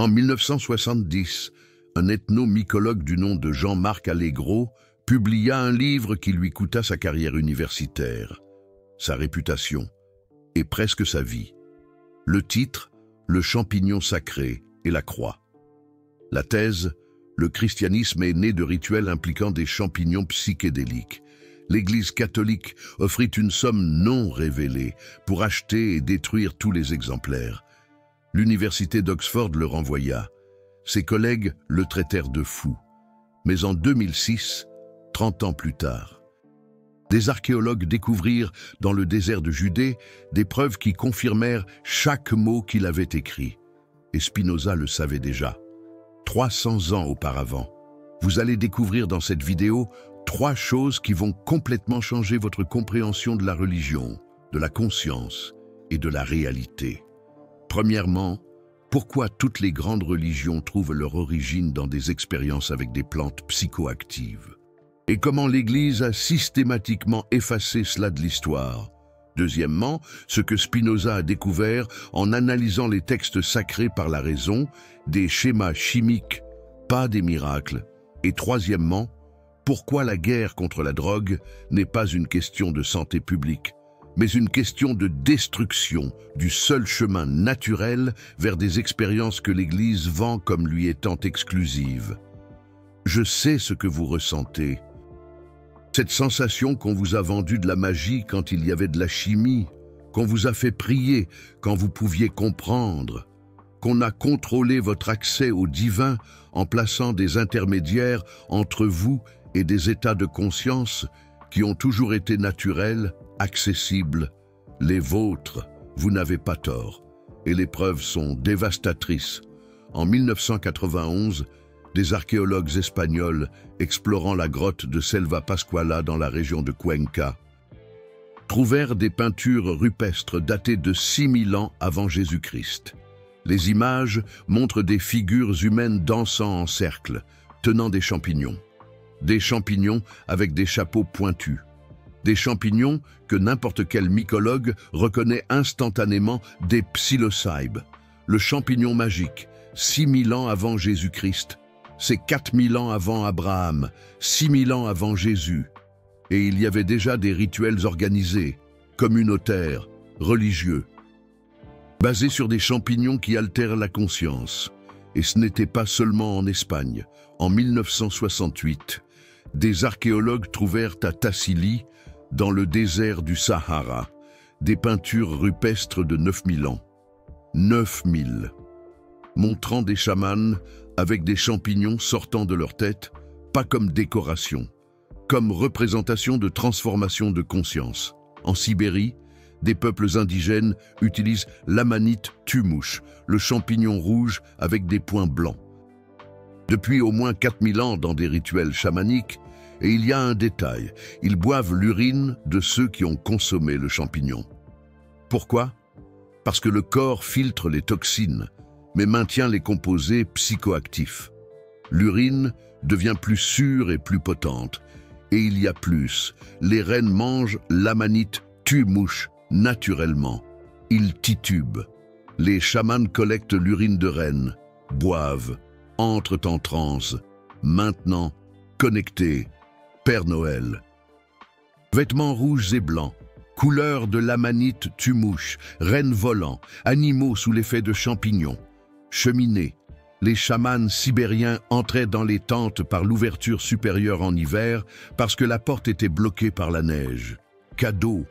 En 1970, un ethnomycologue du nom de Jean-Marc Allegro publia un livre qui lui coûta sa carrière universitaire, sa réputation et presque sa vie. Le titre, Le champignon sacré et la croix. La thèse, le christianisme est né de rituels impliquant des champignons psychédéliques. L'Église catholique offrit une somme non révélée pour acheter et détruire tous les exemplaires. L'université d'Oxford le renvoya. Ses collègues le traitèrent de fou. Mais en 2006, 30 ans plus tard, des archéologues découvrirent dans le désert de Judée des preuves qui confirmèrent chaque mot qu'il avait écrit. Et Spinoza le savait déjà. 300 ans auparavant. Vous allez découvrir dans cette vidéo 3 choses qui vont complètement changer votre compréhension de la religion, de la conscience et de la réalité. Premièrement, pourquoi toutes les grandes religions trouvent leur origine dans des expériences avec des plantes psychoactives? Et comment l'Église a systématiquement effacé cela de l'histoire? Deuxièmement, ce que Spinoza a découvert en analysant les textes sacrés par la raison, des schémas chimiques, pas des miracles. Et troisièmement, pourquoi la guerre contre la drogue n'est pas une question de santé publique, mais une question de destruction du seul chemin naturel vers des expériences que l'Église vend comme lui étant exclusives. Je sais ce que vous ressentez. Cette sensation qu'on vous a vendu de la magie quand il y avait de la chimie, qu'on vous a fait prier quand vous pouviez comprendre, qu'on a contrôlé votre accès au divin en plaçant des intermédiaires entre vous et des états de conscience qui ont toujours été naturels, accessibles. Les vôtres, vous n'avez pas tort, et les preuves sont dévastatrices. En 1991, des archéologues espagnols explorant la grotte de Selva Pascuala dans la région de Cuenca trouvèrent des peintures rupestres datées de 6000 ans avant Jésus-Christ. Les images montrent des figures humaines dansant en cercle, tenant des champignons. Des champignons avec des chapeaux pointus. Des champignons que n'importe quel mycologue reconnaît instantanément des psilocybes. Le champignon magique, 6000 ans avant Jésus-Christ. C'est 4000 ans avant Abraham, 6000 ans avant Jésus. Et il y avait déjà des rituels organisés, communautaires, religieux, basés sur des champignons qui altèrent la conscience. Et ce n'était pas seulement en Espagne. En 1968, des archéologues trouvèrent à Tassili, dans le désert du Sahara, des peintures rupestres de 9000 ans. 9000, montrant des chamans avec des champignons sortant de leur tête, pas comme décoration, comme représentation de transformation de conscience. En Sibérie, des peuples indigènes utilisent l'amanite tumouche, le champignon rouge avec des points blancs. Depuis au moins 4000 ans dans des rituels chamaniques, et il y a un détail, ils boivent l'urine de ceux qui ont consommé le champignon. Pourquoi? Parce que le corps filtre les toxines, mais maintient les composés psychoactifs. L'urine devient plus sûre et plus potente. Et il y a plus. Les rennes mangent l'amanite tue-mouche naturellement. Ils titubent. Les chamans collectent l'urine de rennes, boivent, entrent en transe. Maintenant, connectés. Père Noël. Vêtements rouges et blancs. Couleur de l'amanite tue-mouche. Rennes volants. Animaux sous l'effet de champignons. Cheminée. Les chamans sibériens entraient dans les tentes par l'ouverture supérieure en hiver parce que la porte était bloquée par la neige. Cadeau.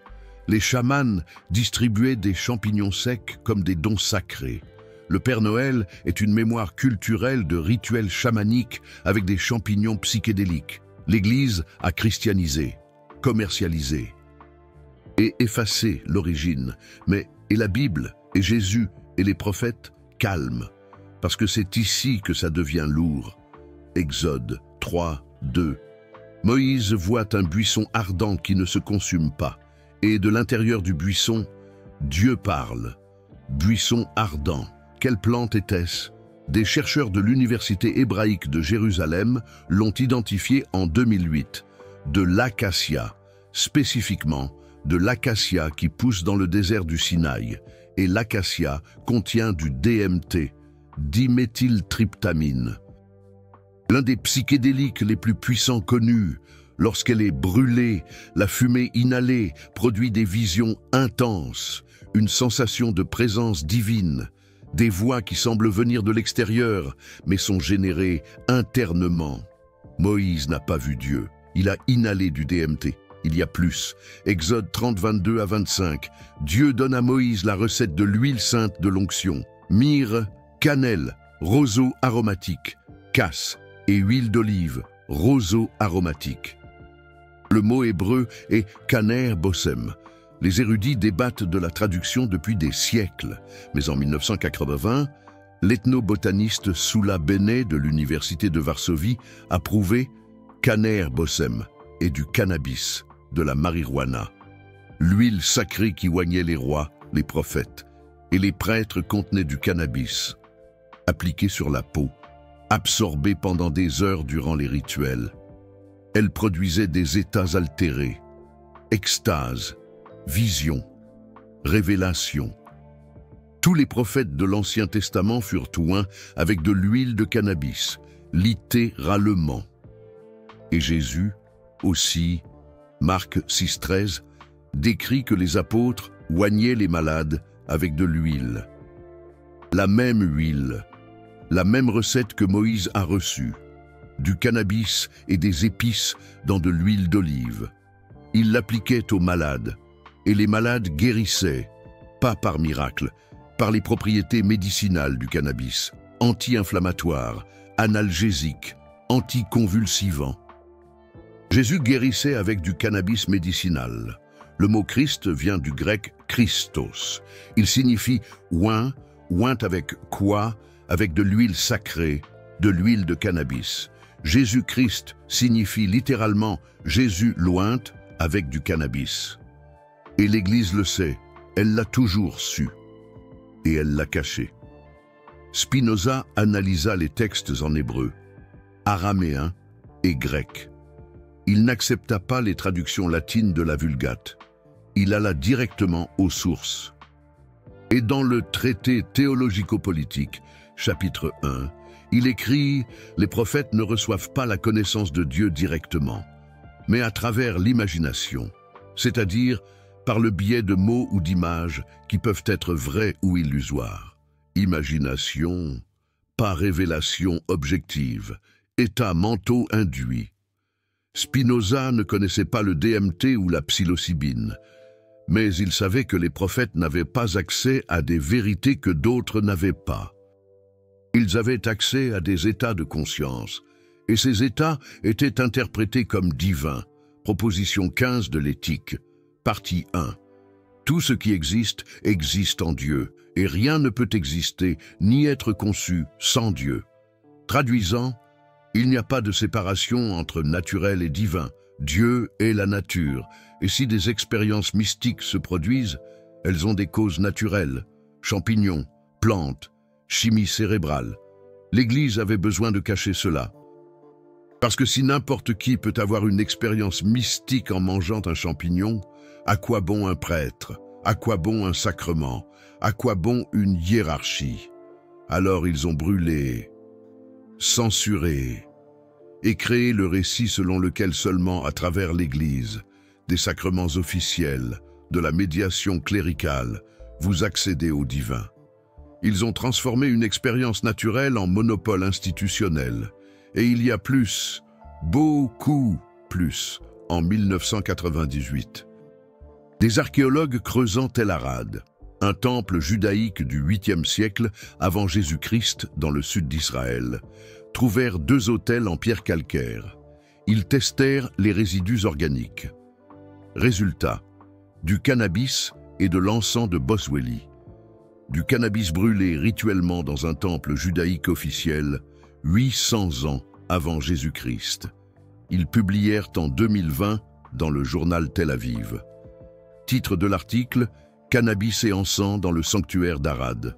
Les chamans distribuaient des champignons secs comme des dons sacrés. Le Père Noël est une mémoire culturelle de rituels chamaniques avec des champignons psychédéliques. L'Église a christianisé, commercialisé et effacé l'origine. Mais et la Bible, et Jésus, et les prophètes? Calme, parce que c'est ici que ça devient lourd. Exode 3, 2. Moïse voit un buisson ardent qui ne se consume pas, et de l'intérieur du buisson, Dieu parle. Buisson ardent, quelle plante était-ce? Des chercheurs de l'Université hébraïque de Jérusalem l'ont identifié en 2008, de l'acacia, spécifiquement de l'acacia qui pousse dans le désert du Sinaï. Et l'acacia contient du DMT, diméthyltryptamine. L'un des psychédéliques les plus puissants connus. Lorsqu'elle est brûlée, la fumée inhalée produit des visions intenses, une sensation de présence divine, des voix qui semblent venir de l'extérieur, mais sont générées internement. Moïse n'a pas vu Dieu, il a inhalé du DMT. Il y a plus. Exode 30, 22 à 25. Dieu donne à Moïse la recette de l'huile sainte de l'onction. Myrrhe, cannelle, roseau aromatique, casse et huile d'olive, roseau aromatique. Le mot hébreu est kaner bossem. Les érudits débattent de la traduction depuis des siècles. Mais en 1980, l'ethnobotaniste Soula Benet de l'Université de Varsovie a prouvé kaner bossem et du cannabis, de la marijuana. L'huile sacrée qui oignait les rois, les prophètes et les prêtres contenait du cannabis, appliqué sur la peau, absorbé pendant des heures durant les rituels. Elle produisait des états altérés, extase, vision, révélation. Tous les prophètes de l'Ancien Testament furent oints avec de l'huile de cannabis, littéralement. Et Jésus, aussi, Marc 6,13, décrit que les apôtres oignaient les malades avec de l'huile. La même huile, la même recette que Moïse a reçue, du cannabis et des épices dans de l'huile d'olive. Il l'appliquait aux malades, et les malades guérissaient, pas par miracle, par les propriétés médicinales du cannabis, anti-inflammatoire, analgésique, anticonvulsivant. Jésus guérissait avec du cannabis médicinal. Le mot Christ vient du grec Christos. Il signifie oint, oint avec quoi, avec de l'huile sacrée, de l'huile de cannabis. Jésus-Christ signifie littéralement Jésus l'ointe avec du cannabis. Et l'Église le sait, elle l'a toujours su. Et elle l'a caché. Spinoza analysa les textes en hébreu, araméen et grec. Il n'accepta pas les traductions latines de la Vulgate. Il alla directement aux sources. Et dans le traité théologico-politique, chapitre 1, il écrit « Les prophètes ne reçoivent pas la connaissance de Dieu directement, mais à travers l'imagination, c'est-à-dire par le biais de mots ou d'images qui peuvent être vrais ou illusoires. Imagination, pas révélation objective, état mentaux induit. » Spinoza ne connaissait pas le DMT ou la psilocybine, mais il savait que les prophètes n'avaient pas accès à des vérités que d'autres n'avaient pas. Ils avaient accès à des états de conscience, et ces états étaient interprétés comme divins. Proposition 15 de l'éthique, partie 1. Tout ce qui existe, existe en Dieu, et rien ne peut exister ni être conçu sans Dieu. Traduisant, il n'y a pas de séparation entre naturel et divin, Dieu est la nature, et si des expériences mystiques se produisent, elles ont des causes naturelles, champignons, plantes, chimie cérébrale. L'Église avait besoin de cacher cela. Parce que si n'importe qui peut avoir une expérience mystique en mangeant un champignon, à quoi bon un prêtre? À quoi bon un sacrement? À quoi bon une hiérarchie? Alors ils ont brûlé, censuré et créé le récit selon lequel seulement à travers l'Église, des sacrements officiels, de la médiation cléricale, vous accédez au divin. Ils ont transformé une expérience naturelle en monopole institutionnel. Et il y a plus, beaucoup plus, en 1998. Des archéologues creusant Tel Arad, un temple judaïque du 8e siècle avant Jésus-Christ dans le sud d'Israël, trouvèrent 2 autels en pierre calcaire. Ils testèrent les résidus organiques. Résultat, du cannabis et de l'encens de Boswelli. Du cannabis brûlé rituellement dans un temple judaïque officiel, 800 ans avant Jésus-Christ. Ils publièrent en 2020 dans le journal Tel Aviv. Titre de l'article « Cannabis et encens dans le sanctuaire d'Arad ».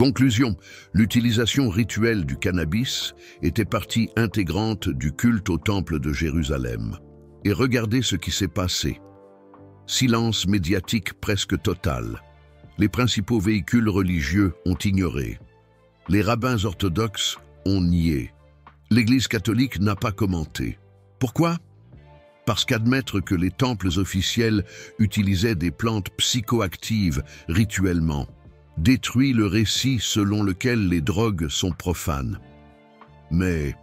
Conclusion, l'utilisation rituelle du cannabis était partie intégrante du culte au temple de Jérusalem. Et regardez ce qui s'est passé. Silence médiatique presque total. Les principaux véhicules religieux ont ignoré. Les rabbins orthodoxes ont nié. L'Église catholique n'a pas commenté. Pourquoi? Parce qu'admettre que les temples officiels utilisaient des plantes psychoactives rituellement détruit le récit selon lequel les drogues sont profanes. Mais,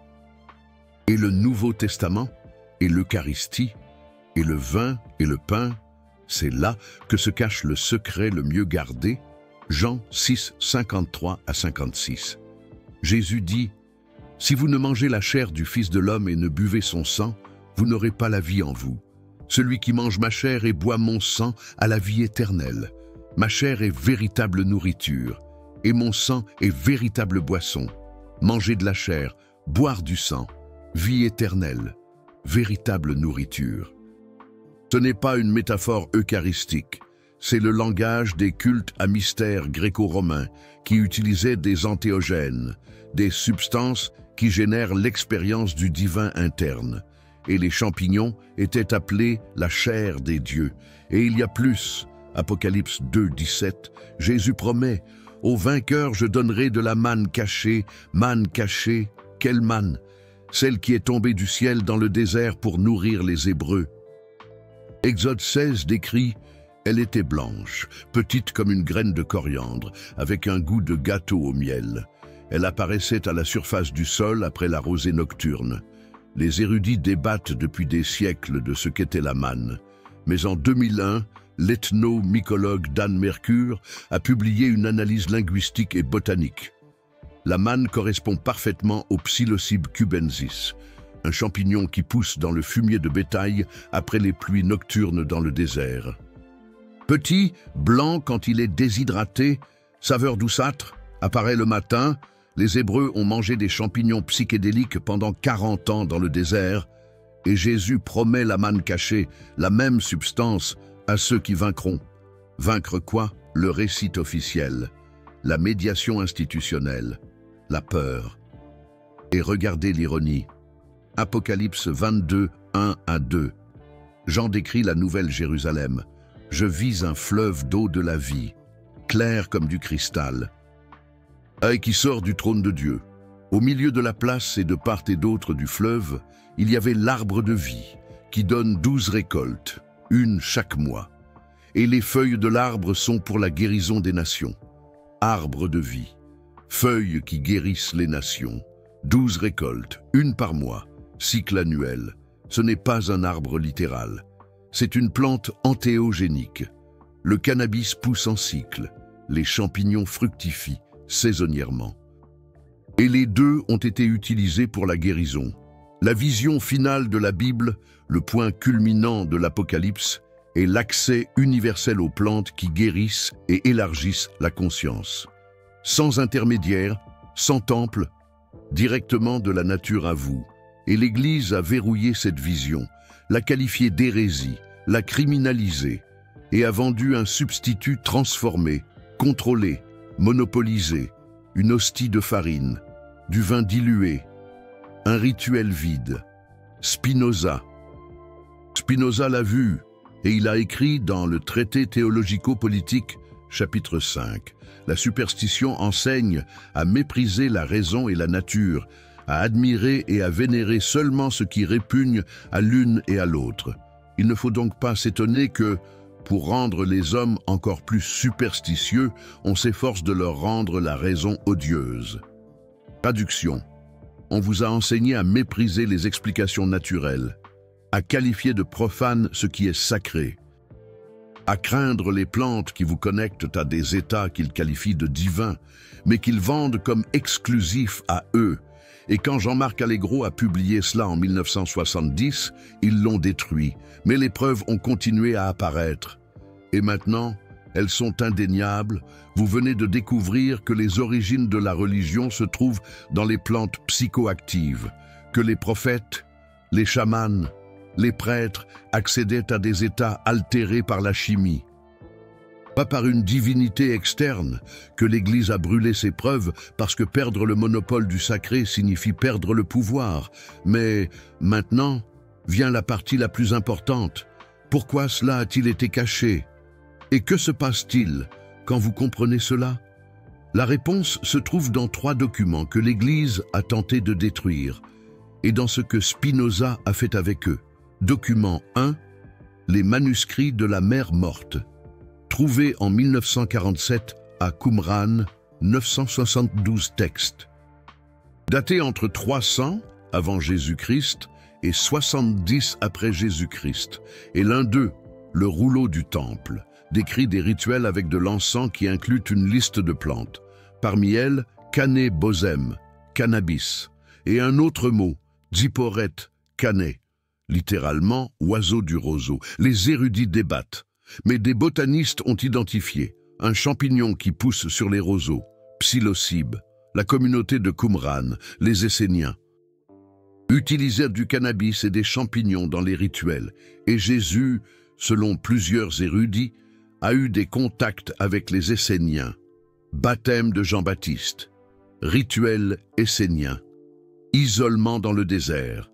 et le Nouveau Testament, et l'Eucharistie, et le vin et le pain, c'est là que se cache le secret le mieux gardé. Jean 6, 53 à 56. Jésus dit: « Si vous ne mangez la chair du Fils de l'homme et ne buvez son sang, vous n'aurez pas la vie en vous. Celui qui mange ma chair et boit mon sang a la vie éternelle. Ma chair est véritable nourriture, et mon sang est véritable boisson. Manger de la chair, boire du sang, vie éternelle, véritable nourriture. » Ce n'est pas une métaphore eucharistique, c'est le langage des cultes à mystère gréco-romains qui utilisaient des antéogènes, des substances qui génèrent l'expérience du divin interne. Et les champignons étaient appelés la chair des dieux. Et il y a plus. Apocalypse 2, 17, Jésus promet: « Au vainqueur je donnerai de la manne cachée. » Manne cachée, quelle manne? Celle qui est tombée du ciel dans le désert pour nourrir les Hébreux. Exode 16 décrit: « Elle était blanche, petite comme une graine de coriandre, avec un goût de gâteau au miel. Elle apparaissait à la surface du sol après la rosée nocturne. » Les érudits débattent depuis des siècles de ce qu'était la manne. Mais en 2001, l'ethno-mycologue Dan Mercure a publié une analyse linguistique et botanique. La manne correspond parfaitement au Psilocybe cubensis, un champignon qui pousse dans le fumier de bétail après les pluies nocturnes dans le désert. Petit, blanc quand il est déshydraté, saveur douceâtre, apparaît le matin. Les Hébreux ont mangé des champignons psychédéliques pendant 40 ans dans le désert, et Jésus promet la manne cachée, la même substance, à ceux qui vaincront. Vaincre quoi? Le récit officiel, la médiation institutionnelle, la peur. Et regardez l'ironie. Apocalypse 22, 1 à 2. Jean décrit la nouvelle Jérusalem. « Je vis un fleuve d'eau de la vie, clair comme du cristal, et qui sort du trône de Dieu. Au milieu de la place et de part et d'autre du fleuve, il y avait l'arbre de vie, qui donne 12 récoltes, une chaque mois. Et les feuilles de l'arbre sont pour la guérison des nations. Arbre de vie, feuilles qui guérissent les nations, 12 récoltes, une par mois, cycle annuel. Ce n'est pas un arbre littéral. C'est une plante entéogénique. Le cannabis pousse en cycle. Les champignons fructifient saisonnièrement. Et les deux ont été utilisés pour la guérison. La vision finale de la Bible, le point culminant de l'Apocalypse, est l'accès universel aux plantes qui guérissent et élargissent la conscience. Sans intermédiaire, sans temple, directement de la nature à vous. Et l'Église a verrouillé cette vision, l'a qualifiée d'hérésie, l'a criminalisée, et a vendu un substitut transformé, contrôlé, monopolisé, une hostie de farine, du vin dilué, un rituel vide. Spinoza. Spinoza l'a vu, et il a écrit dans le traité théologico-politique, chapitre 5. La superstition enseigne à mépriser la raison et la nature, à admirer et à vénérer seulement ce qui répugne à l'une et à l'autre. Il ne faut donc pas s'étonner que, pour rendre les hommes encore plus superstitieux, on s'efforce de leur rendre la raison odieuse. Traduction. On vous a enseigné à mépriser les explications naturelles, à qualifier de profane ce qui est sacré, à craindre les plantes qui vous connectent à des états qu'ils qualifient de divins, mais qu'ils vendent comme exclusifs à eux. Et quand Jean-Marc Allegro a publié cela en 1970, ils l'ont détruit, mais les preuves ont continué à apparaître. Et maintenant, elles sont indéniables. Vous venez de découvrir que les origines de la religion se trouvent dans les plantes psychoactives, que les prophètes, les chamans, les prêtres accédaient à des états altérés par la chimie. Pas par une divinité externe, que l'Église a brûlé ses preuves parce que perdre le monopole du sacré signifie perdre le pouvoir. Mais maintenant vient la partie la plus importante. Pourquoi cela a-t-il été caché? Et que se passe-t-il quand vous comprenez cela? La réponse se trouve dans 3 documents que l'Église a tenté de détruire et dans ce que Spinoza a fait avec eux. Document 1. Les manuscrits de la mer morte, trouvés en 1947 à Qumran, 972 textes. Datés entre 300 avant Jésus-Christ et 70 après Jésus-Christ. Et l'un d'eux, le rouleau du temple, décrit des rituels avec de l'encens qui inclut une liste de plantes. Parmi elles, Cané bosem, cannabis, et un autre mot, Diphoret cané, littéralement oiseau du roseau. Les érudits débattent, mais des botanistes ont identifié un champignon qui pousse sur les roseaux, psilocybe. La communauté de Qumran, les Esséniens, utilisèrent du cannabis et des champignons dans les rituels, et Jésus, selon plusieurs érudits, a eu des contacts avec les Esséniens. Baptême de Jean-Baptiste, rituel essénien, isolement dans le désert,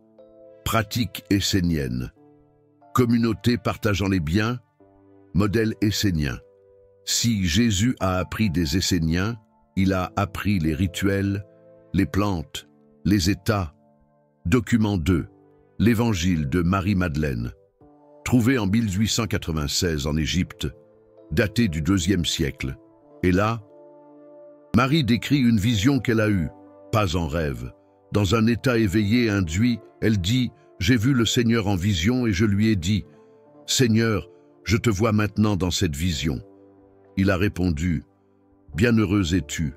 pratique essénienne, communauté partageant les biens, modèle essénien. Si Jésus a appris des Esséniens, il a appris les rituels, les plantes, les états. Document 2. L'Évangile de Marie-Madeleine, trouvé en 1896 en Égypte, daté du IIe siècle. Et là, Marie décrit une vision qu'elle a eue, pas en rêve. Dans un état éveillé induit, elle dit « J'ai vu le Seigneur en vision et je lui ai dit « Seigneur, je te vois maintenant dans cette vision. » Il a répondu « Bienheureuse es-tu,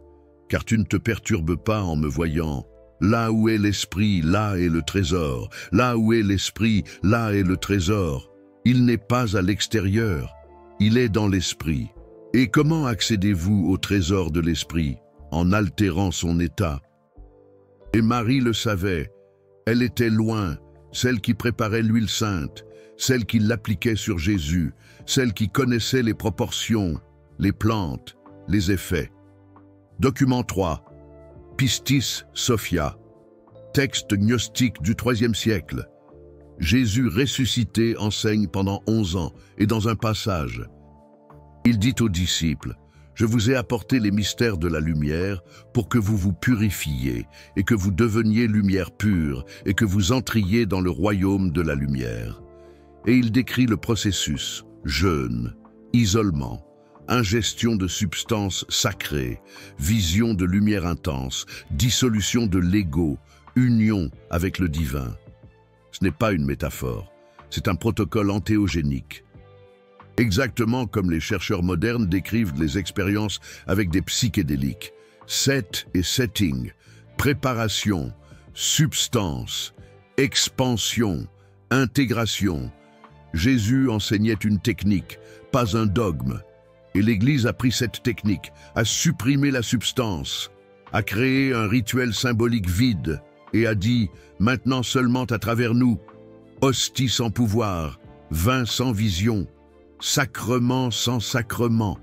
car tu ne te perturbes pas en me voyant. Là où est l'esprit, là est le trésor. Là où est l'esprit, là est le trésor. Il n'est pas à l'extérieur, il est dans l'esprit. Et comment accédez-vous au trésor de l'esprit? En altérant son état. » Et Marie le savait. Elle était loin, celle qui préparait l'huile sainte, celle qui l'appliquait sur Jésus, celle qui connaissait les proportions, les plantes, les effets. Document 3. Pistis Sophia, texte gnostique du IIIe siècle. Jésus ressuscité enseigne pendant 11 ans, et dans un passage, il dit aux disciples, « Je vous ai apporté les mystères de la lumière pour que vous vous purifiez et que vous deveniez lumière pure et que vous entriez dans le royaume de la lumière. » Et il décrit le processus, jeûne, isolement, ingestion de substances sacrées, vision de lumière intense, dissolution de l'ego, union avec le divin. Ce n'est pas une métaphore, c'est un protocole antéogénique. Exactement comme les chercheurs modernes décrivent les expériences avec des psychédéliques. Set et setting, préparation, substance, expansion, intégration. Jésus enseignait une technique, pas un dogme. Et l'Église a pris cette technique, a supprimé la substance, a créé un rituel symbolique vide et a dit « maintenant seulement à travers nous, hostie sans pouvoir, vin sans vision, sacrement sans sacrement. »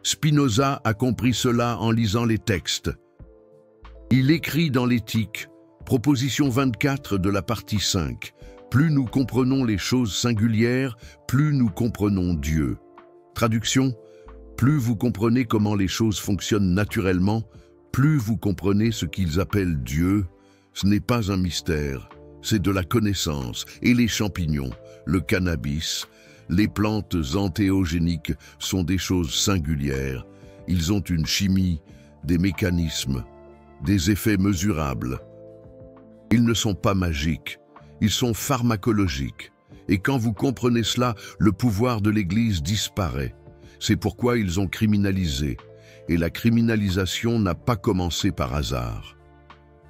Spinoza a compris cela en lisant les textes. Il écrit dans l'Éthique, proposition 24 de la partie 5, « Plus nous comprenons les choses singulières, plus nous comprenons Dieu. » Traduction, plus vous comprenez comment les choses fonctionnent naturellement, plus vous comprenez ce qu'ils appellent Dieu. Ce n'est pas un mystère, c'est de la connaissance. Et les champignons, le cannabis, les plantes antéogéniques sont des choses singulières. Ils ont une chimie, des mécanismes, des effets mesurables. Ils ne sont pas magiques, ils sont pharmacologiques. Et quand vous comprenez cela, le pouvoir de l'Église disparaît. C'est pourquoi ils ont criminalisé. Et la criminalisation n'a pas commencé par hasard.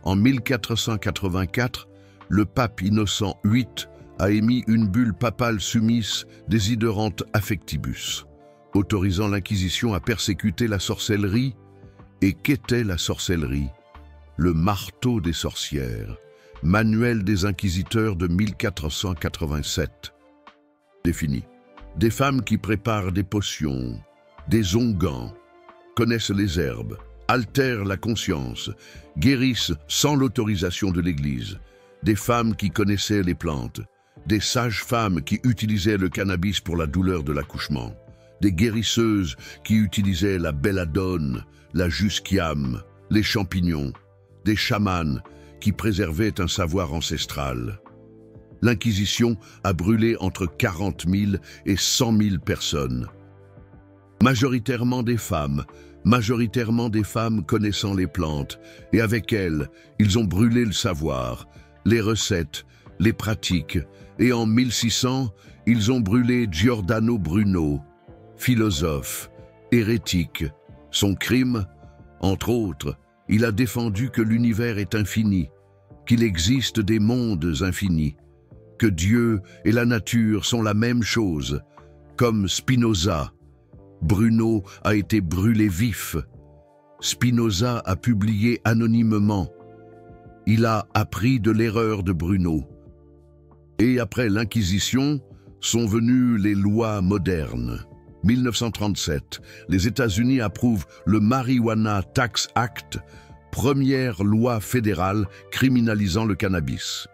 En 1484, le pape Innocent VIII a émis une bulle papale Summis Desiderant Affectibus, autorisant l'Inquisition à persécuter la sorcellerie. Et qu'était la sorcellerie? Le marteau des sorcières, manuel des inquisiteurs de 1487. Défini. Des femmes qui préparent des potions, des onguents, connaissent les herbes, altèrent la conscience, guérissent sans l'autorisation de l'Église. Des femmes qui connaissaient les plantes, des sages-femmes qui utilisaient le cannabis pour la douleur de l'accouchement, des guérisseuses qui utilisaient la belladone, la jusquiame, les champignons, des chamans qui préservaient un savoir ancestral. L'Inquisition a brûlé entre 40 000 et 100 000 personnes. Majoritairement des femmes connaissant les plantes, et avec elles, ils ont brûlé le savoir, les recettes, les pratiques, et en 1600, ils ont brûlé Giordano Bruno, philosophe, hérétique. Son crime, entre autres, il a défendu que l'univers est infini, qu'il existe des mondes infinis, que Dieu et la nature sont la même chose, comme Spinoza. Bruno a été brûlé vif. Spinoza a publié anonymement. Il a appris de l'erreur de Bruno. Et après l'Inquisition, sont venues les lois modernes. 1937, les États-Unis approuvent le Marijuana Tax Act, première loi fédérale criminalisant le cannabis.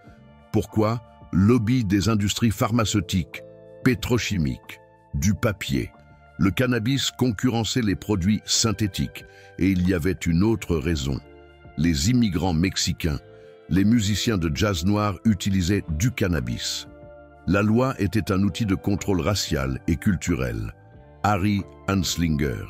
Pourquoi? Lobby des industries pharmaceutiques, pétrochimiques, du papier. Le cannabis concurrençait les produits synthétiques et il y avait une autre raison. Les immigrants mexicains, les musiciens de jazz noir utilisaient du cannabis. La loi était un outil de contrôle racial et culturel. Harry Anslinger,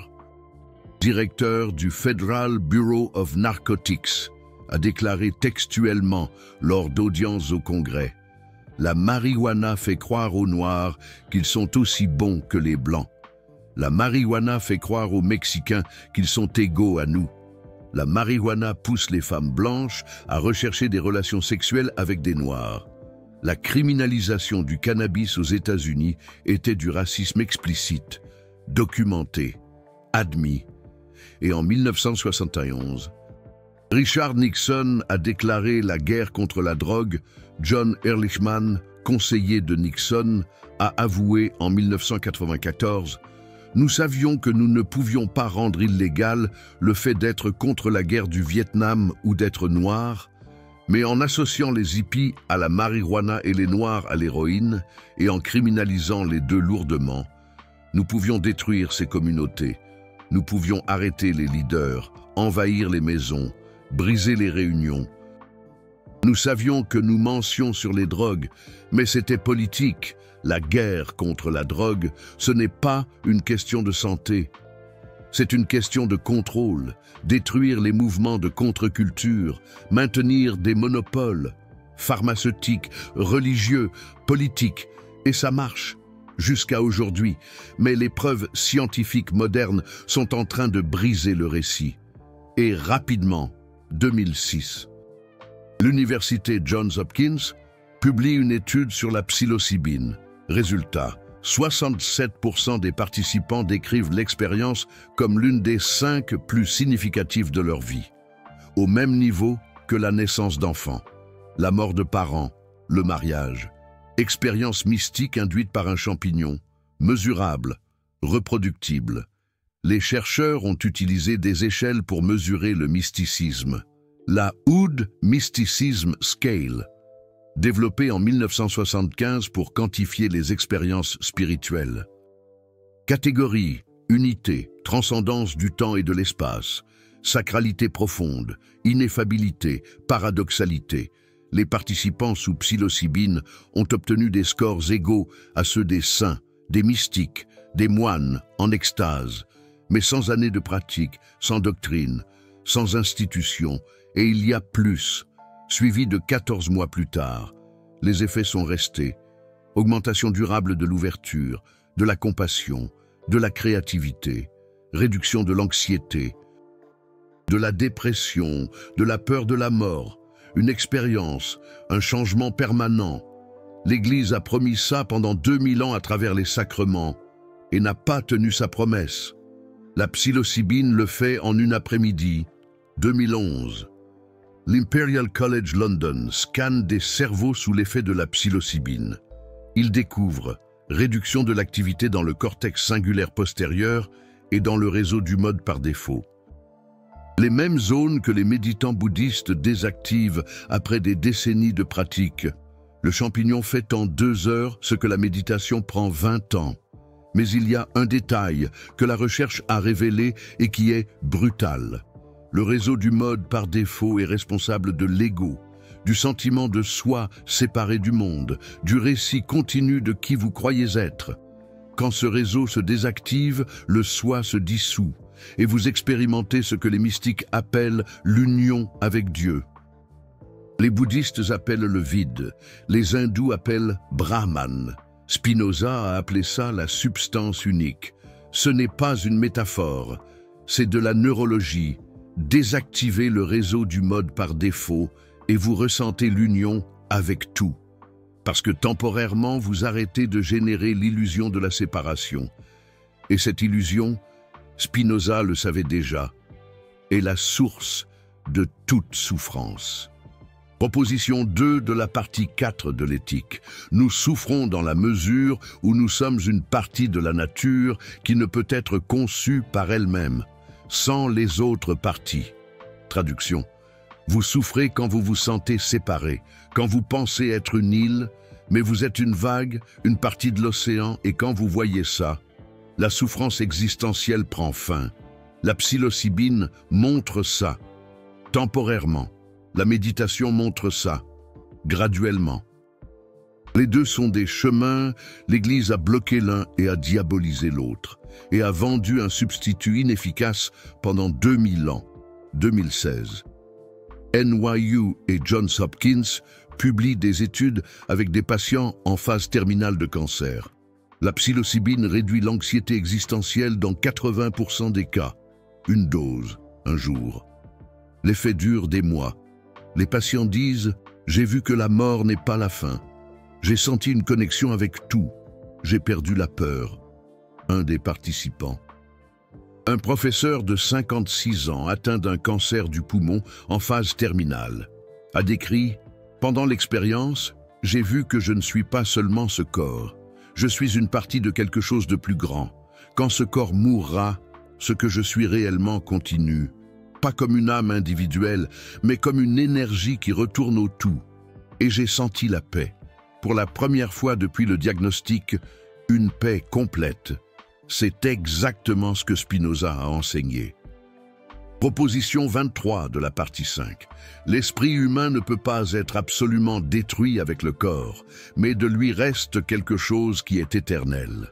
directeur du Federal Bureau of Narcotics, a déclaré textuellement lors d'audiences au Congrès: « La marijuana fait croire aux Noirs qu'ils sont aussi bons que les Blancs. La marijuana fait croire aux Mexicains qu'ils sont égaux à nous. La marijuana pousse les femmes blanches à rechercher des relations sexuelles avec des Noirs. » La criminalisation du cannabis aux États-Unis était du racisme explicite, documenté, admis. Et en 1971, Richard Nixon a déclaré la guerre contre la drogue. John Ehrlichman, conseiller de Nixon, a avoué en 1994 « Nous savions que nous ne pouvions pas rendre illégal le fait d'être contre la guerre du Vietnam ou d'être noir, mais en associant les hippies à la marijuana et les noirs à l'héroïne et en criminalisant les deux lourdement, nous pouvions détruire ces communautés, nous pouvions arrêter les leaders, envahir les maisons, briser les réunions. Nous savions que nous mentions sur les drogues, mais c'était politique. La guerre contre la drogue, ce n'est pas une question de santé. C'est une question de contrôle, détruire les mouvements de contre-culture, maintenir des monopoles pharmaceutiques, religieux, politiques, et ça marche jusqu'à aujourd'hui. Mais les preuves scientifiques modernes sont en train de briser le récit. Et rapidement, 2006. L'université Johns Hopkins publie une étude sur la psilocybine. Résultat, 67% des participants décrivent l'expérience comme l'une des 5 plus significatives de leur vie, au même niveau que la naissance d'enfants, la mort de parents, le mariage. Expérience mystique induite par un champignon, mesurable, reproductible. Les chercheurs ont utilisé des échelles pour mesurer le mysticisme. La Oud Mysticism Scale, développée en 1975 pour quantifier les expériences spirituelles. Catégories, unité, transcendance du temps et de l'espace, sacralité profonde, ineffabilité, paradoxalité. Les participants sous psilocybine ont obtenu des scores égaux à ceux des saints, des mystiques, des moines en extase, mais sans années de pratique, sans doctrine, sans institution, et il y a plus. Suivi de 14 mois plus tard, les effets sont restés. Augmentation durable de l'ouverture, de la compassion, de la créativité, réduction de l'anxiété, de la dépression, de la peur de la mort, une expérience, un changement permanent. L'Église a promis ça pendant 2000 ans à travers les sacrements et n'a pas tenu sa promesse. La psilocybine le fait en une après-midi, 2011. L'Imperial College London scanne des cerveaux sous l'effet de la psilocybine. Il découvre réduction de l'activité dans le cortex singulaire postérieur et dans le réseau du mode par défaut. Les mêmes zones que les méditants bouddhistes désactivent après des décennies de pratique. Le champignon fait en 2 heures ce que la méditation prend 20 ans. Mais il y a un détail que la recherche a révélé et qui est brutal. Le réseau du mode par défaut est responsable de l'ego, du sentiment de soi séparé du monde, du récit continu de qui vous croyez être. Quand ce réseau se désactive, le soi se dissout et vous expérimentez ce que les mystiques appellent l'union avec Dieu. Les bouddhistes appellent le vide, les hindous appellent Brahman. Spinoza a appelé ça la substance unique. Ce n'est pas une métaphore, c'est de la neurologie. Désactivez le réseau du mode par défaut et vous ressentez l'union avec tout. Parce que temporairement, vous arrêtez de générer l'illusion de la séparation. Et cette illusion, Spinoza le savait déjà, est la source de toute souffrance. Proposition 2 de la partie 4 de l'éthique. Nous souffrons dans la mesure où nous sommes une partie de la nature qui ne peut être conçue par elle-même, sans les autres parties. Traduction. Vous souffrez quand vous vous sentez séparé, quand vous pensez être une île, mais vous êtes une vague, une partie de l'océan, et quand vous voyez ça, la souffrance existentielle prend fin. La psilocybine montre ça, temporairement. La méditation montre ça, graduellement. Les deux sont des chemins, l'Église a bloqué l'un et a diabolisé l'autre, et a vendu un substitut inefficace pendant 2000 ans, 2016. NYU et Johns Hopkins publient des études avec des patients en phase terminale de cancer. La psilocybine réduit l'anxiété existentielle dans 80% des cas. Une dose, un jour. L'effet dure des mois. Les patients disent « J'ai vu que la mort n'est pas la fin. J'ai senti une connexion avec tout. J'ai perdu la peur. » Un des participants. Un professeur de 56 ans atteint d'un cancer du poumon en phase terminale a décrit « Pendant l'expérience, j'ai vu que je ne suis pas seulement ce corps. Je suis une partie de quelque chose de plus grand. Quand ce corps mourra, ce que je suis réellement continue. Pas comme une âme individuelle, mais comme une énergie qui retourne au tout. Et j'ai senti la paix. Pour la première fois depuis le diagnostic, une paix complète. C'est exactement ce que Spinoza a enseigné. Proposition 23 de la partie 5. L'esprit humain ne peut pas être absolument détruit avec le corps, mais de lui reste quelque chose qui est éternel.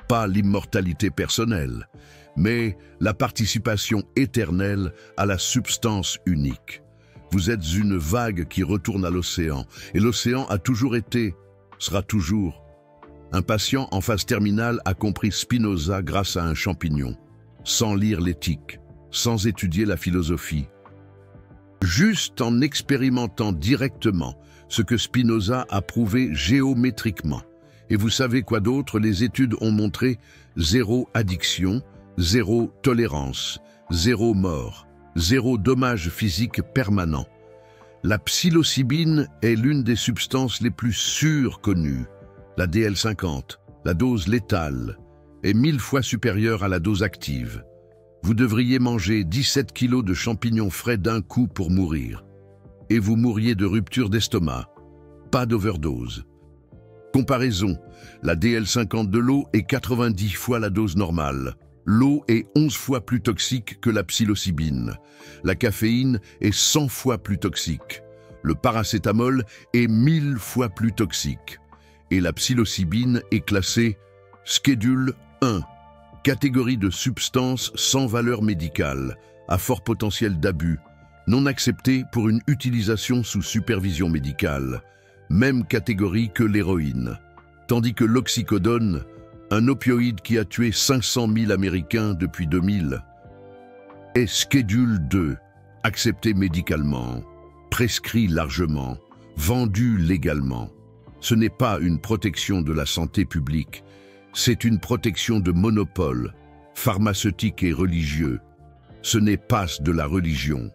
Pas l'immortalité personnelle, mais la participation éternelle à la substance unique. Vous êtes une vague qui retourne à l'océan, et l'océan a toujours été, sera toujours. Un patient en phase terminale a compris Spinoza grâce à un champignon, sans lire l'éthique, sans étudier la philosophie. Juste en expérimentant directement ce que Spinoza a prouvé géométriquement. Et vous savez quoi d'autre? Les études ont montré zéro addiction, zéro tolérance, zéro mort, zéro dommage physique permanent. La psilocybine est l'une des substances les plus sûres connues. La DL50, la dose létale, est 1000 fois supérieure à la dose active. Vous devriez manger 17 kilos de champignons frais d'un coup pour mourir. Et vous mourriez de rupture d'estomac. Pas d'overdose. Comparaison, la DL50 de l'eau est 90 fois la dose normale. L'eau est 11 fois plus toxique que la psilocybine. La caféine est 100 fois plus toxique. Le paracétamol est 1000 fois plus toxique. Et la psilocybine est classée Schedule 1, catégorie de substances sans valeur médicale, à fort potentiel d'abus, non acceptée pour une utilisation sous supervision médicale, même catégorie que l'héroïne. Tandis que l'oxycodone, un opioïde qui a tué 500 000 Américains depuis 2000, est Schedule 2, accepté médicalement, prescrit largement, vendu légalement. Ce n'est pas une protection de la santé publique, c'est une protection de monopole, pharmaceutique et religieux. Ce n'est pas de la religion,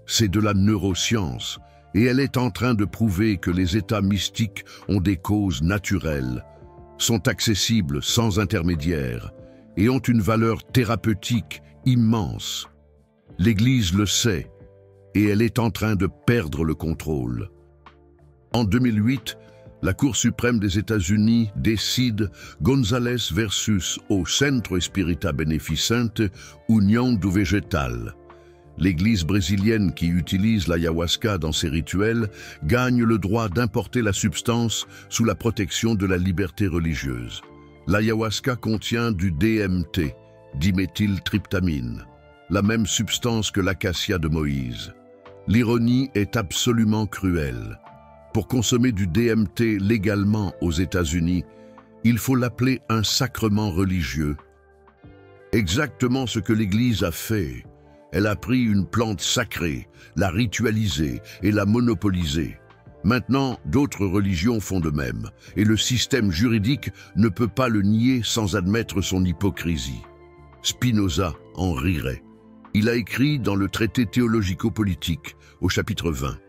c'est de la neuroscience, et elle est en train de prouver que les états mystiques ont des causes naturelles, sont accessibles sans intermédiaire, et ont une valeur thérapeutique immense. L'Église le sait, et elle est en train de perdre le contrôle. En 2008, La Cour suprême des États-Unis décide González versus o Centro Espírita Beneficente União do Vegetal. L'Église brésilienne qui utilise l'ayahuasca dans ses rituels gagne le droit d'importer la substance sous la protection de la liberté religieuse. L'ayahuasca contient du DMT, diméthyltryptamine, la même substance que l'acacia de Moïse. L'ironie est absolument cruelle. Pour consommer du DMT légalement aux États-Unis, il faut l'appeler un sacrement religieux. Exactement ce que l'Église a fait. Elle a pris une plante sacrée, l'a ritualisée et l'a monopolisée. Maintenant, d'autres religions font de même, et le système juridique ne peut pas le nier sans admettre son hypocrisie. Spinoza en rirait. Il a écrit dans le traité théologico-politique, au chapitre 20.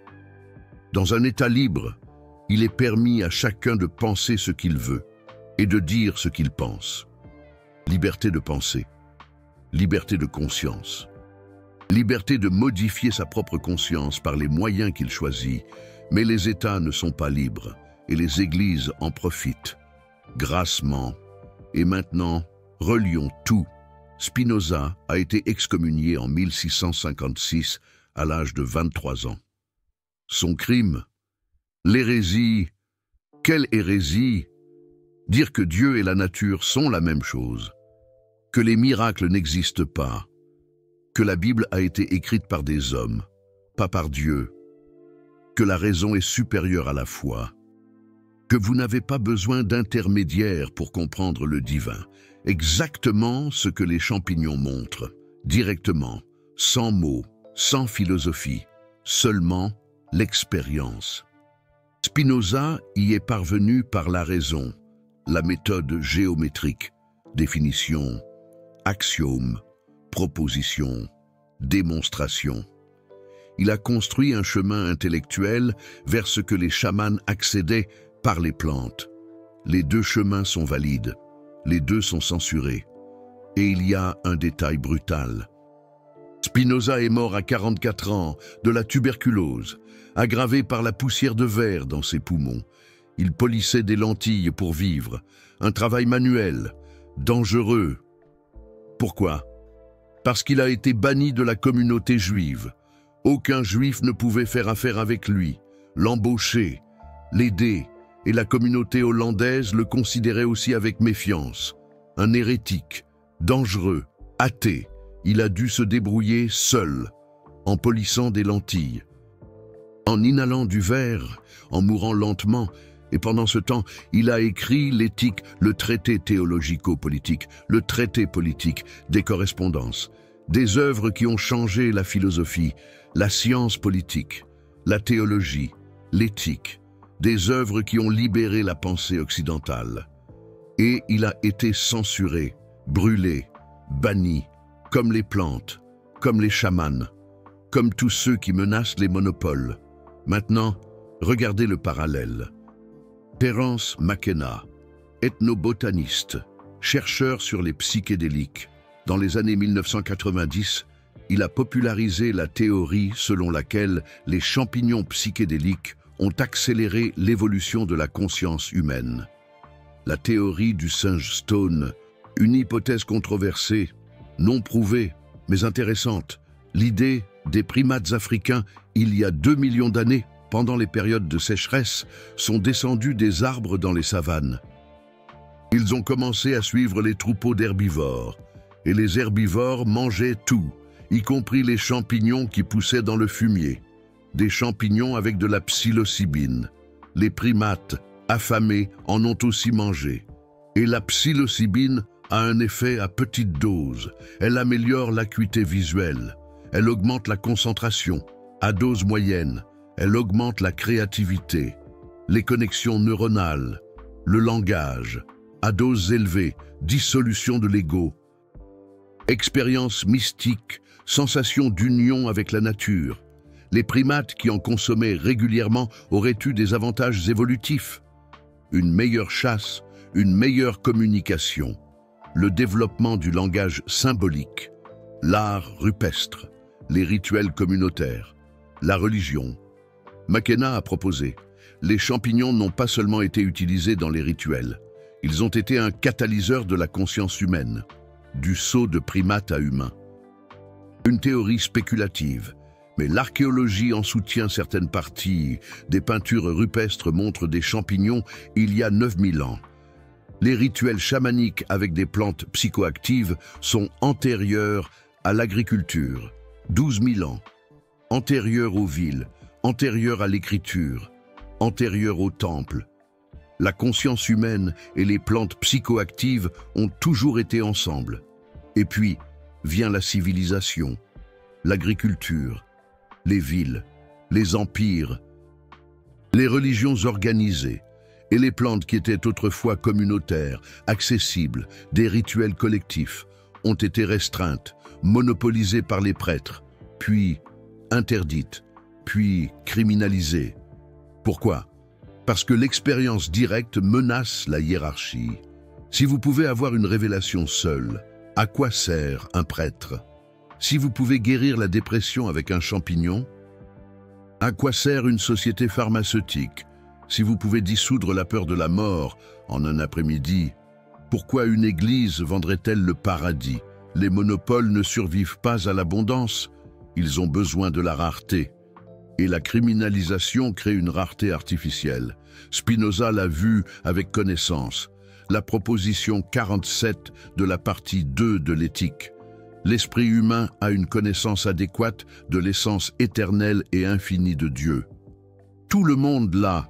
Dans un État libre, il est permis à chacun de penser ce qu'il veut et de dire ce qu'il pense. Liberté de penser, liberté de conscience, liberté de modifier sa propre conscience par les moyens qu'il choisit, mais les États ne sont pas libres et les églises en profitent. Grassement. Et maintenant, relions tout. Spinoza a été excommunié en 1656 à l'âge de 23 ans. Son crime? L'hérésie. Quelle hérésie? Dire que Dieu et la nature sont la même chose, que les miracles n'existent pas, que la Bible a été écrite par des hommes, pas par Dieu, que la raison est supérieure à la foi, que vous n'avez pas besoin d'intermédiaire pour comprendre le divin, exactement ce que les champignons montrent, directement, sans mots, sans philosophie, seulement l'expérience. Spinoza y est parvenu par la raison, la méthode géométrique, définition, axiome, proposition, démonstration. Il a construit un chemin intellectuel vers ce que les chamans accédaient par les plantes. Les deux chemins sont valides, les deux sont censurés. Et il y a un détail brutal. Spinoza est mort à 44 ans de la tuberculose, aggravé par la poussière de verre dans ses poumons. Il polissait des lentilles pour vivre, un travail manuel, dangereux. Pourquoi? Parce qu'il a été banni de la communauté juive. Aucun juif ne pouvait faire affaire avec lui, l'embaucher, l'aider, et la communauté hollandaise le considérait aussi avec méfiance. Un hérétique, dangereux, athée, il a dû se débrouiller seul, en polissant des lentilles. En inhalant du verre, en mourant lentement, et pendant ce temps, il a écrit l'éthique, le traité théologico-politique, le traité politique, des correspondances, des œuvres qui ont changé la philosophie, la science politique, la théologie, l'éthique, des œuvres qui ont libéré la pensée occidentale. Et il a été censuré, brûlé, banni, comme les plantes, comme les chamans, comme tous ceux qui menacent les monopoles. Maintenant, regardez le parallèle. Terence McKenna, ethnobotaniste, chercheur sur les psychédéliques. Dans les années 1990, il a popularisé la théorie selon laquelle les champignons psychédéliques ont accéléré l'évolution de la conscience humaine. La théorie du singe stone, une hypothèse controversée, non prouvée, mais intéressante. L'idée des primates africains, il y a 2 millions d'années, pendant les périodes de sécheresse, sont descendus des arbres dans les savanes. Ils ont commencé à suivre les troupeaux d'herbivores, et les herbivores mangeaient tout, y compris les champignons qui poussaient dans le fumier, des champignons avec de la psilocybine. Les primates, affamés, en ont aussi mangé. Et la psilocybine a un effet à petite dose. Elle améliore l'acuité visuelle. Elle augmente la concentration. À dose moyenne, elle augmente la créativité, les connexions neuronales, le langage. À dose élevée, dissolution de l'ego. Expérience mystique, sensation d'union avec la nature. Les primates qui en consommaient régulièrement auraient eu des avantages évolutifs. Une meilleure chasse, une meilleure communication, le développement du langage symbolique, l'art rupestre, les rituels communautaires, la religion. McKenna a proposé les champignons n'ont pas seulement été utilisés dans les rituels, ils ont été un catalyseur de la conscience humaine, du saut de primate à humain. Une théorie spéculative, mais l'archéologie en soutient certaines parties. Des peintures rupestres montrent des champignons il y a 9000 ans. Les rituels chamaniques avec des plantes psychoactives sont antérieurs à l'agriculture, 12 000 ans, antérieurs aux villes, antérieurs à l'écriture, antérieurs au temple. La conscience humaine et les plantes psychoactives ont toujours été ensemble. Et puis vient la civilisation, l'agriculture, les villes, les empires, les religions organisées et les plantes qui étaient autrefois communautaires, accessibles, des rituels collectifs, ont été restreintes, monopolisées par les prêtres, puis interdites, puis criminalisées. Pourquoi? Parce que l'expérience directe menace la hiérarchie. Si vous pouvez avoir une révélation seule, à quoi sert un prêtre? Si vous pouvez guérir la dépression avec un champignon, à quoi sert une société pharmaceutique? Si vous pouvez dissoudre la peur de la mort en un après-midi, pourquoi une église vendrait-elle le paradis? Les monopoles ne survivent pas à l'abondance, ils ont besoin de la rareté. Et la criminalisation crée une rareté artificielle. Spinoza l'a vu avec connaissance. La proposition 47 de la partie 2 de l'éthique. L'esprit humain a une connaissance adéquate de l'essence éternelle et infinie de Dieu. Tout le monde l'a.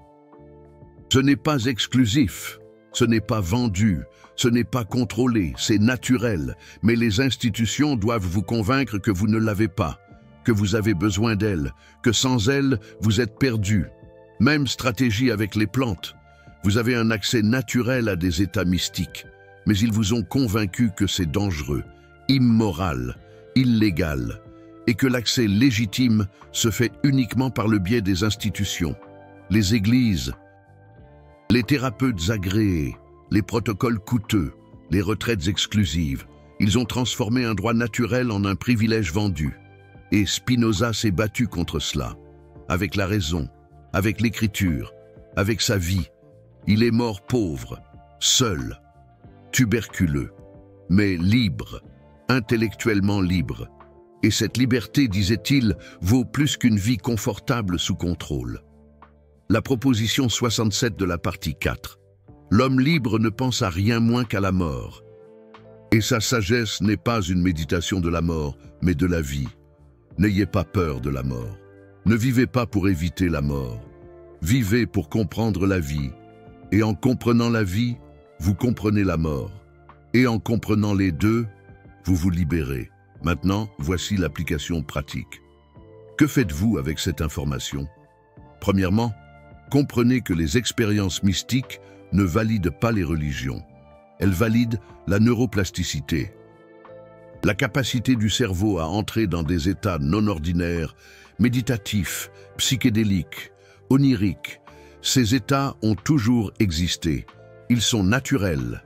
Ce n'est pas exclusif, ce n'est pas vendu, ce n'est pas contrôlé, c'est naturel. Mais les institutions doivent vous convaincre que vous ne l'avez pas, que vous avez besoin d'elles, que sans elles, vous êtes perdu. Même stratégie avec les plantes. Vous avez un accès naturel à des états mystiques, mais ils vous ont convaincu que c'est dangereux, immoral, illégal, et que l'accès légitime se fait uniquement par le biais des institutions, les églises, les thérapeutes agréés, les protocoles coûteux, les retraites exclusives. Ils ont transformé un droit naturel en un privilège vendu. Et Spinoza s'est battu contre cela, avec la raison, avec l'écriture, avec sa vie. Il est mort pauvre, seul, tuberculeux, mais libre, intellectuellement libre. Et cette liberté, disait-il, vaut plus qu'une vie confortable sous contrôle. La proposition 67 de la partie 4. L'homme libre ne pense à rien moins qu'à la mort. Et sa sagesse n'est pas une méditation de la mort, mais de la vie. N'ayez pas peur de la mort. Ne vivez pas pour éviter la mort. Vivez pour comprendre la vie. Et en comprenant la vie, vous comprenez la mort. Et en comprenant les deux, vous vous libérez. Maintenant, voici l'application pratique. Que faites-vous avec cette information? Premièrement, comprenez que les expériences mystiques ne valident pas les religions. Elles valident la neuroplasticité. La capacité du cerveau à entrer dans des états non ordinaires, méditatifs, psychédéliques, oniriques. Ces états ont toujours existé. Ils sont naturels.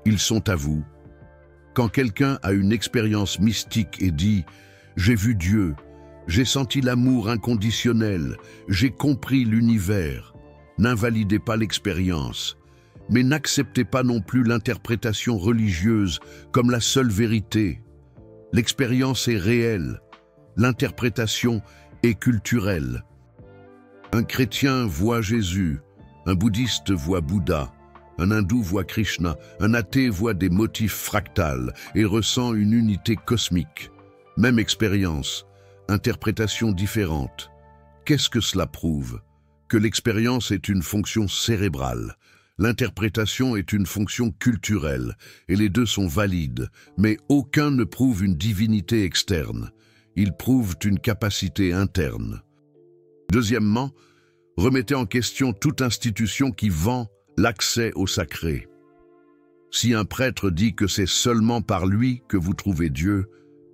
Ils sont à vous. Quand quelqu'un a une expérience mystique et dit « J'ai vu Dieu, j'ai senti l'amour inconditionnel, j'ai compris l'univers », n'invalidez pas l'expérience, mais n'acceptez pas non plus l'interprétation religieuse comme la seule vérité. L'expérience est réelle, l'interprétation est culturelle. Un chrétien voit Jésus, un bouddhiste voit Bouddha, un hindou voit Krishna, un athée voit des motifs fractales et ressent une unité cosmique. Même expérience, interprétation différente. Qu'est-ce que cela prouve? Que l'expérience est une fonction cérébrale. L'interprétation est une fonction culturelle, et les deux sont valides, mais aucun ne prouve une divinité externe. Ils prouvent une capacité interne. Deuxièmement, remettez en question toute institution qui vend l'accès au sacré. Si un prêtre dit que c'est seulement par lui que vous trouvez Dieu,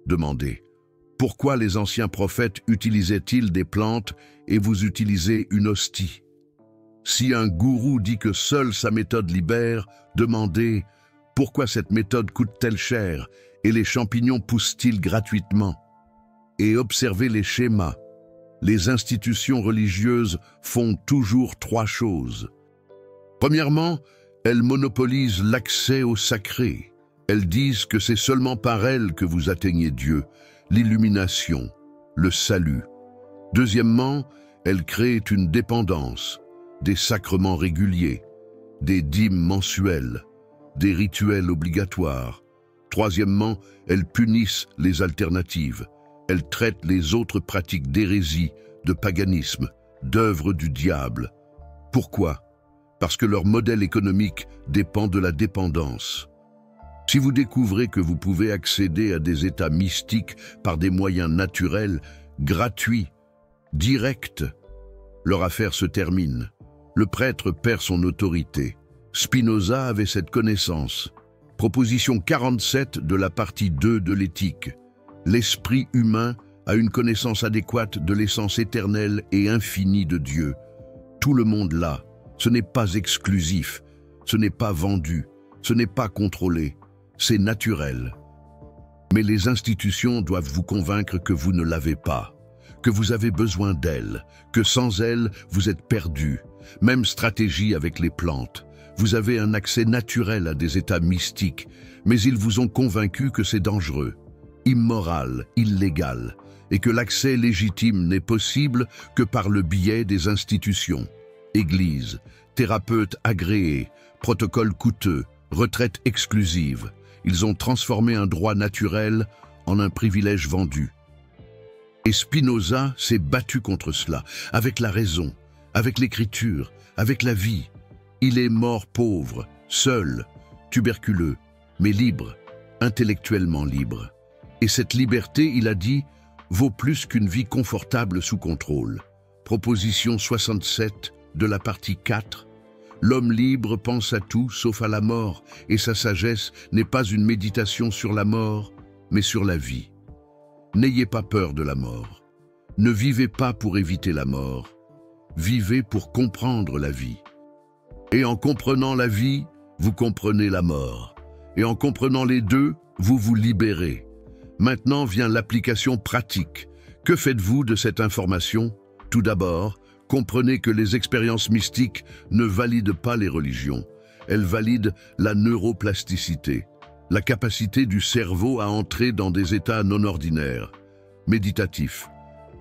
demandez « Pourquoi les anciens prophètes utilisaient-ils des plantes et vous utilisez une hostie ?» Si un gourou dit que seule sa méthode libère, demandez « Pourquoi cette méthode coûte-t-elle cher et les champignons poussent-ils gratuitement ?» Et observez les schémas. Les institutions religieuses font toujours trois choses. Premièrement, elles monopolisent l'accès au sacré. Elles disent que c'est seulement par elles que vous atteignez Dieu, l'illumination, le salut. Deuxièmement, elles créent une dépendance, des sacrements réguliers, des dîmes mensuelles, des rituels obligatoires. Troisièmement, elles punissent les alternatives. Elles traitent les autres pratiques d'hérésie, de paganisme, d'œuvres du diable. Pourquoi? Parce que leur modèle économique dépend de la dépendance. Si vous découvrez que vous pouvez accéder à des états mystiques par des moyens naturels, gratuits, directs, leur affaire se termine. Le prêtre perd son autorité. Spinoza avait cette connaissance. Proposition 47 de la partie 2 de l'éthique. L'esprit humain a une connaissance adéquate de l'essence éternelle et infinie de Dieu. Tout le monde l'a. Ce n'est pas exclusif, ce n'est pas vendu, ce n'est pas contrôlé. C'est naturel. Mais les institutions doivent vous convaincre que vous ne l'avez pas, que vous avez besoin d'elles, que sans elles, vous êtes perdu. Même stratégie avec les plantes. Vous avez un accès naturel à des états mystiques, mais ils vous ont convaincu que c'est dangereux, immoral, illégal, et que l'accès légitime n'est possible que par le biais des institutions. Église, thérapeutes agréés, protocoles coûteux, retraite exclusive. Ils ont transformé un droit naturel en un privilège vendu. Et Spinoza s'est battu contre cela, avec la raison, avec l'écriture, avec la vie. Il est mort pauvre, seul, tuberculeux, mais libre, intellectuellement libre. Et cette liberté, il a dit, vaut plus qu'une vie confortable sous contrôle. Proposition 67 de la partie 4. L'homme libre pense à tout sauf à la mort, et sa sagesse n'est pas une méditation sur la mort, mais sur la vie. N'ayez pas peur de la mort. Ne vivez pas pour éviter la mort. Vivez pour comprendre la vie. Et en comprenant la vie, vous comprenez la mort. Et en comprenant les deux, vous vous libérez. Maintenant vient l'application pratique. Que faites-vous de cette information? Tout d'abord, comprenez que les expériences mystiques ne valident pas les religions. Elles valident la neuroplasticité, la capacité du cerveau à entrer dans des états non ordinaires, méditatifs,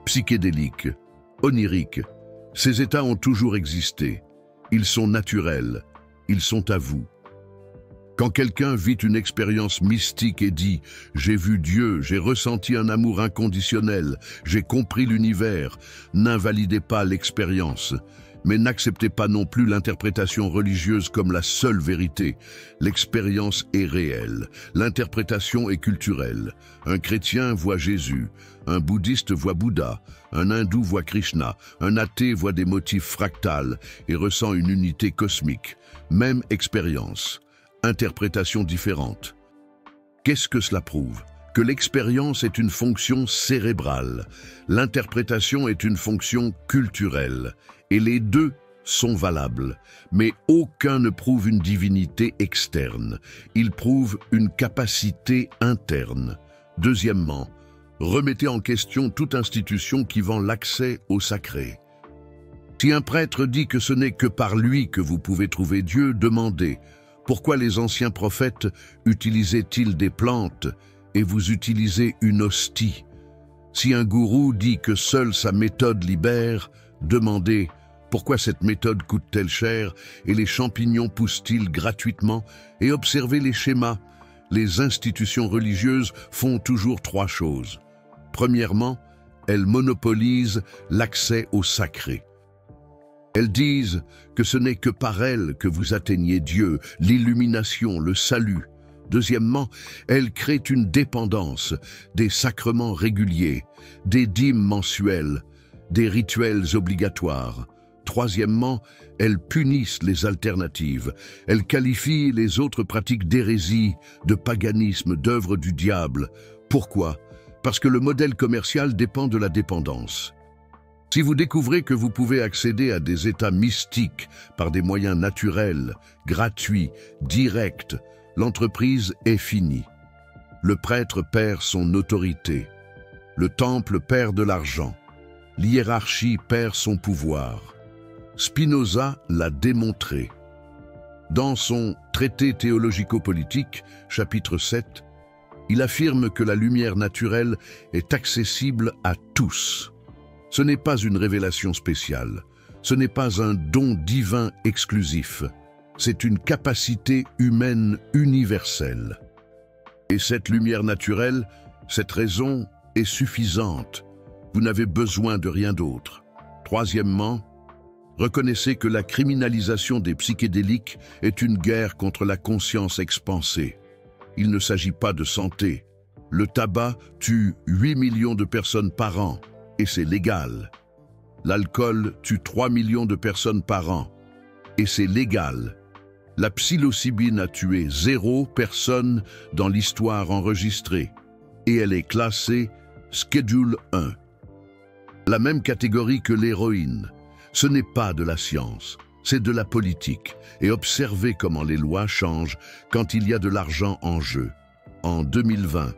psychédéliques, oniriques. Ces états ont toujours existé. Ils sont naturels. Ils sont à vous. Quand quelqu'un vit une expérience mystique et dit « J'ai vu Dieu, j'ai ressenti un amour inconditionnel, j'ai compris l'univers », n'invalidez pas l'expérience, mais n'acceptez pas non plus l'interprétation religieuse comme la seule vérité. L'expérience est réelle, l'interprétation est culturelle. Un chrétien voit Jésus, un bouddhiste voit Bouddha, un hindou voit Krishna, un athée voit des motifs fractales et ressent une unité cosmique. Même expérience. Interprétation différente. Qu'est-ce que cela prouve? Que l'expérience est une fonction cérébrale, l'interprétation est une fonction culturelle, et les deux sont valables, mais aucun ne prouve une divinité externe, il prouve une capacité interne. Deuxièmement, remettez en question toute institution qui vend l'accès au sacré. Si un prêtre dit que ce n'est que par lui que vous pouvez trouver Dieu, demandez « Pourquoi les anciens prophètes utilisaient-ils des plantes et vous utilisez une hostie ?» Si un gourou dit que seule sa méthode libère, demandez « Pourquoi cette méthode coûte-t-elle cher et les champignons poussent-ils gratuitement ?» Et observez les schémas. Les institutions religieuses font toujours trois choses. Premièrement, elles monopolisent l'accès au sacré. Elles disent que ce n'est que par elles que vous atteignez Dieu, l'illumination, le salut. Deuxièmement, elles créent une dépendance, des sacrements réguliers, des dîmes mensuelles, des rituels obligatoires. Troisièmement, elles punissent les alternatives. Elles qualifient les autres pratiques d'hérésie, de paganisme, d'œuvre du diable. Pourquoi? Parce que le modèle commercial dépend de la dépendance. Si vous découvrez que vous pouvez accéder à des états mystiques par des moyens naturels, gratuits, directs, l'entreprise est finie. Le prêtre perd son autorité. Le temple perd de l'argent. l'hiérarchie perd son pouvoir. Spinoza l'a démontré. Dans son Traité théologico-politique, chapitre 7, il affirme que la lumière naturelle est accessible à tous. Ce n'est pas une révélation spéciale, ce n'est pas un don divin exclusif, c'est une capacité humaine universelle. Et cette lumière naturelle, cette raison est suffisante. Vous n'avez besoin de rien d'autre. Troisièmement, reconnaissez que la criminalisation des psychédéliques est une guerre contre la conscience expansée. Il ne s'agit pas de santé. Le tabac tue 8 millions de personnes par an, et c'est légal. L'alcool tue 3 millions de personnes par an, et c'est légal. La psilocybine a tué 0 personne dans l'histoire enregistrée, et elle est classée Schedule 1. La même catégorie que l'héroïne. Ce n'est pas de la science, c'est de la politique. Et observez comment les lois changent quand il y a de l'argent en jeu. En 2020,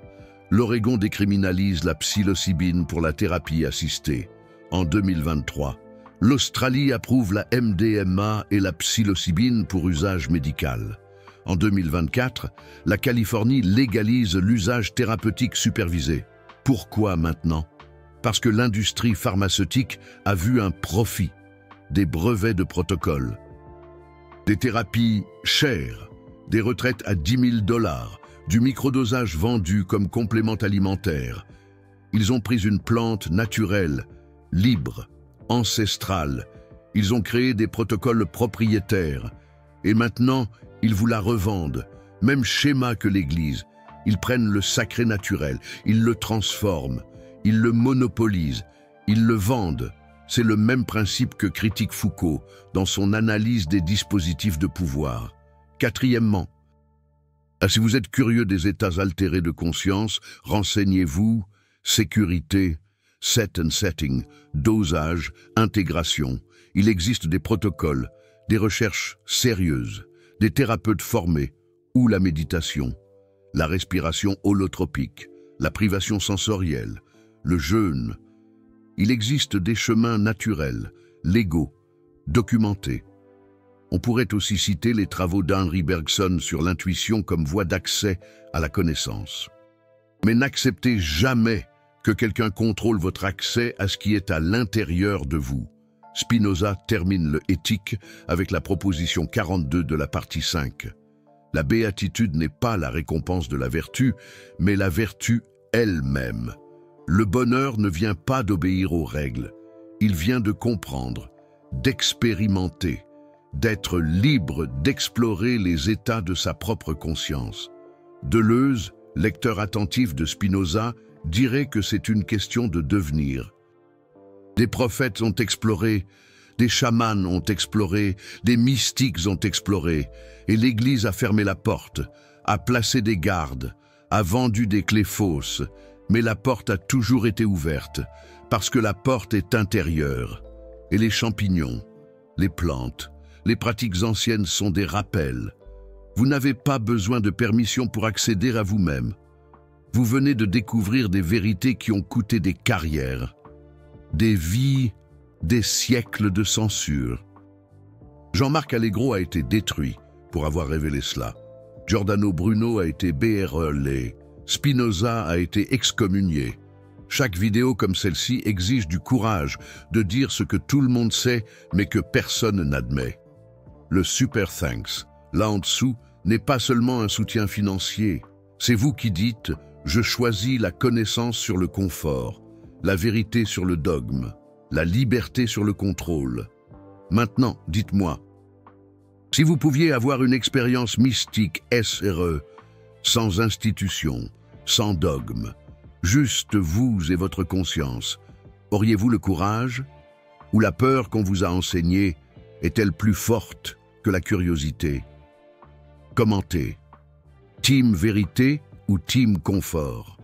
l'Oregon décriminalise la psilocybine pour la thérapie assistée. En 2023, l'Australie approuve la MDMA et la psilocybine pour usage médical. En 2024, la Californie légalise l'usage thérapeutique supervisé. Pourquoi maintenant? Parce que l'industrie pharmaceutique a vu un profit, des brevets de protocole, des thérapies chères, des retraites à 10 000 $, du microdosage vendu comme complément alimentaire. Ils ont pris une plante naturelle, libre, ancestrale. Ils ont créé des protocoles propriétaires. Et maintenant, ils vous la revendent. Même schéma que l'Église. Ils prennent le sacré naturel, ils le transforment, ils le monopolisent, ils le vendent. C'est le même principe que critique Foucault dans son analyse des dispositifs de pouvoir. Quatrièmement, si vous êtes curieux des états altérés de conscience, renseignez-vous, sécurité, set and setting, dosage, intégration. Il existe des protocoles, des recherches sérieuses, des thérapeutes formés, ou la méditation, la respiration holotropique, la privation sensorielle, le jeûne. Il existe des chemins naturels, légaux, documentés. On pourrait aussi citer les travaux d'Henri Bergson sur l'intuition comme voie d'accès à la connaissance. Mais n'acceptez jamais que quelqu'un contrôle votre accès à ce qui est à l'intérieur de vous. Spinoza termine le Éthique avec la proposition 42 de la partie 5. La béatitude n'est pas la récompense de la vertu, mais la vertu elle-même. Le bonheur ne vient pas d'obéir aux règles, il vient de comprendre, d'expérimenter, d'être libre d'explorer les états de sa propre conscience. Deleuze, lecteur attentif de Spinoza, dirait que c'est une question de devenir. Des prophètes ont exploré, des chamans ont exploré, des mystiques ont exploré, et l'Église a fermé la porte, a placé des gardes, a vendu des clés fausses, mais la porte a toujours été ouverte, parce que la porte est intérieure. Et les champignons, les plantes, les pratiques anciennes sont des rappels. Vous n'avez pas besoin de permission pour accéder à vous-même. Vous venez de découvrir des vérités qui ont coûté des carrières, des vies, des siècles de censure. Jean-Marc Allegro a été détruit pour avoir révélé cela. Giordano Bruno a été BRLé. Spinoza a été excommunié. Chaque vidéo comme celle-ci exige du courage de dire ce que tout le monde sait mais que personne n'admet. Le super thanks, là en dessous, n'est pas seulement un soutien financier. C'est vous qui dites « Je choisis la connaissance sur le confort, la vérité sur le dogme, la liberté sur le contrôle. » Maintenant, dites-moi, si vous pouviez avoir une expérience mystique SRE, sans institution, sans dogme, juste vous et votre conscience, auriez-vous le courage? Ou la peur qu'on vous a enseignée est-elle plus forte que la curiosité? Commentez. Team vérité ou team confort?